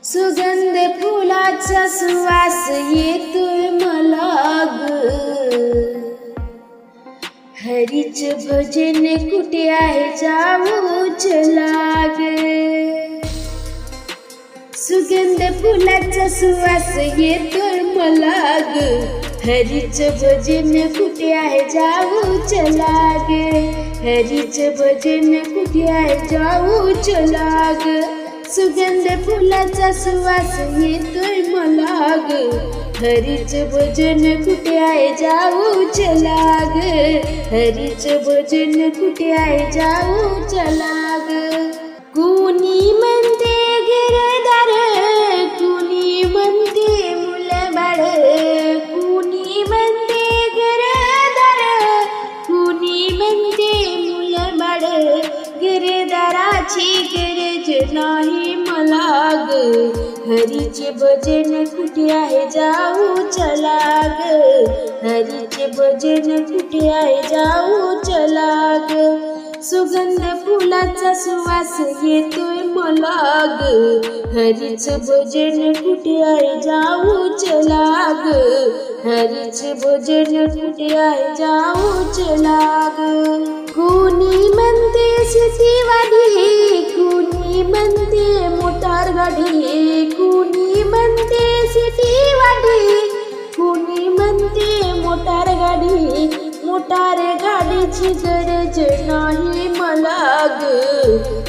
सुगंध फुलाचा सुवास येतोय मला ग, हरीच भजन कुठे आहे जाऊच लाग। सुगंध फुलाचा सुवास येतोय मला ग, हरीच भजन कुठे आहे जाऊच लाग। हरीच भजन कुठे आहे जाऊच लाग। सुगंध फुलाचा सुवास येतोय मला ग, हरीच भजन कुठे आहे जाऊच लाग। हरीच भजन कुठे आहे जाऊच लाग। कुणी म्हणते घरदार, कुणी म्हणते मुलबाळ, कुणी म्हणते घरदार, कुणी म्हणते मुलबाळ, घरदाराची गरज नाही मला ग, हरीचे भजन कुठे आहे जाऊच लाग। हरीचे भजन कुठे आहे जाऊच लाग। सुगंध फुलाचा सुवास येतोय मला ग, हरीच भजन कुठे आहे जाऊच लाग। हरीच भजन कुठे आहे जाऊच लाग। कुणी म्हणते सिटीवाडी, कुणी म्हणते मोटार गाडी, कुणी म्हणते सिटीवाडी, कुणी म्हणते मोटार गाडी, मोटार गाडीची गरज नाही मला ग,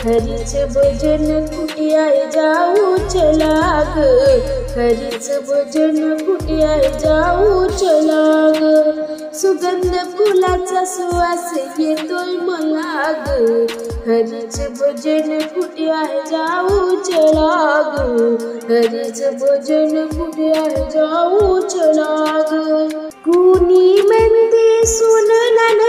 हरीच भजन कुठे आहे जाऊच लाग। हरीच भजन कुठे आहे जाऊच लाग। सुगंध फुलाचा सुवास येतोय मला ग, हरीच भजन कुठे आहे जाऊच लाग। हरीच भजन कुठे आहे जाऊच लाग। कुणी म्हणते सोननान,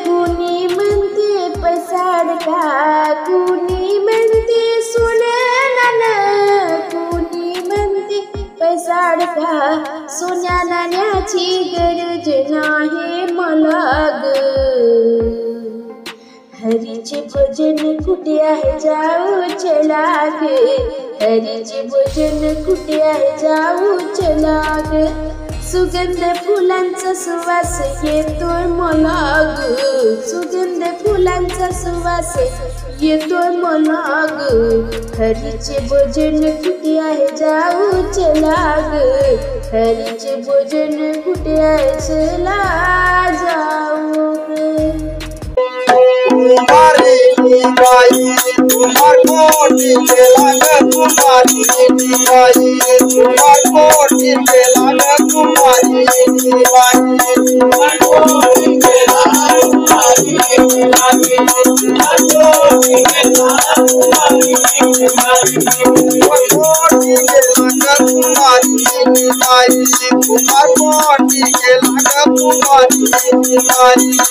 कुणी म्हणते पसाड का, कुणी म्हणते सोननान, कुणी म्हणते पसाड का, सोन्या नाण्याची गरज नाही मला ग, हरीचे भजन कुठे आहे जाऊच लाग। हरीचे भजन कुठे आहे जाऊच लाग। सुगंध फुलांचा सुवास येतोय मला ग, सुगंध फुलांचा सुवास येतोय मला ग, हरीचे भजन कुठे आहे जाऊच लाग। हरीचे भजन कुठे आहे चला जाऊ ग। तुम्हारी बाई तुम्हार कोटी के लाग, तुम्हारी बाई तुम्हार कोटी के लाग, तुम्हारी बाई तुम्हार कोटी के लाग, तुम्हारी बाई तुम्हार कोटी के लाग, तुम्हारी बाई तुम्हार कोटी के लाग, तुम्हारी बाई तुम्हार कोटी के लाग, तुम्हारी बाई तुम्हार कोटी के लाग, तुम्हारी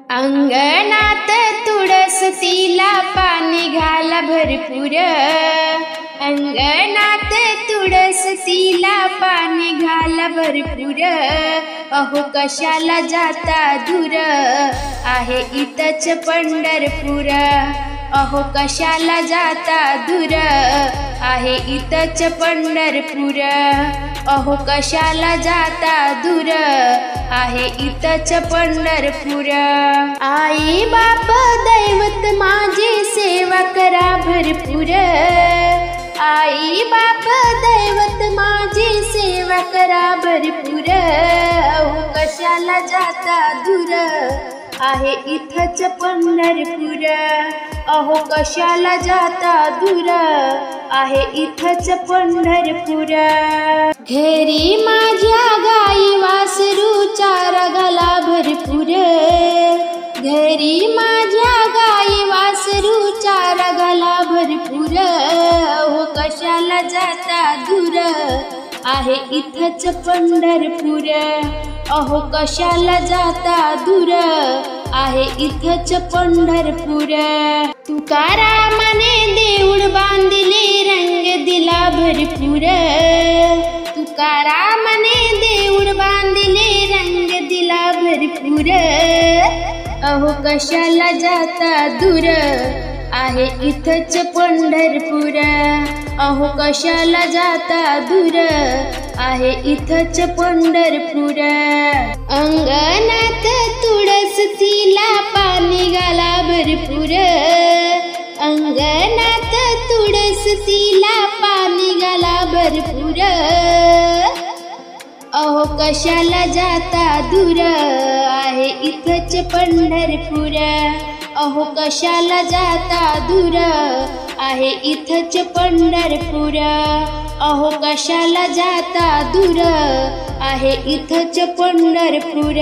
अंगणात तुळस तिला पाणी घाला भरपूर, अंगणात तुळस तिला पाणी घाला भरपूर, अहो कशाला जाता दूर, आहे इथंच पंढरपूर, अहो कशाला जाता दूर, आहे इथंच पंढरपूर, अहो कशाला जाता दूर, आहे इथंच पंढरपूर. आई बाप दैवत माझी सेवा करा भरपूर, आई बाप दैवत माझी सेवा करा भरपूर, अहो कशाला जाता दूर, आहे इथंच पंढरपूर, अहो कशाला जाता दूर, आहे इथंच पंढरपूर. घरी माझ्या गाई वासरू चारा घाला भरपूर, घरी माझ्या गाई वासरू चारा घाला भरपूर, अहो कशाला जाता दूर, आहे इथंच पंढरपूर, अहो कशाला जाता दूर, आहे इथंच पंढरपूर. तुकारामाने देऊळ बांधले रंग दिला भरपूर, तुकारामाने देऊळ बांधले रंग दिला भरपूर, अहो कशाला जाता दूर, आहे इथंच पंढरपूर, अहो कशाला जाता दूर, आहे इथंच पंढरपूर. अंगणात तुळस तिला पाणी घाला भरपूर, अंगणात तुळस तिला पाणी घाला भरपूर, अहो कशाला जाता दूर, आहे इथंच पंढरपूर, अहो कशाला जाता दूर, आहे इथंच पंढरपूर, अहो कशाला जाता दूर, आहे इथंच पंढरपूर.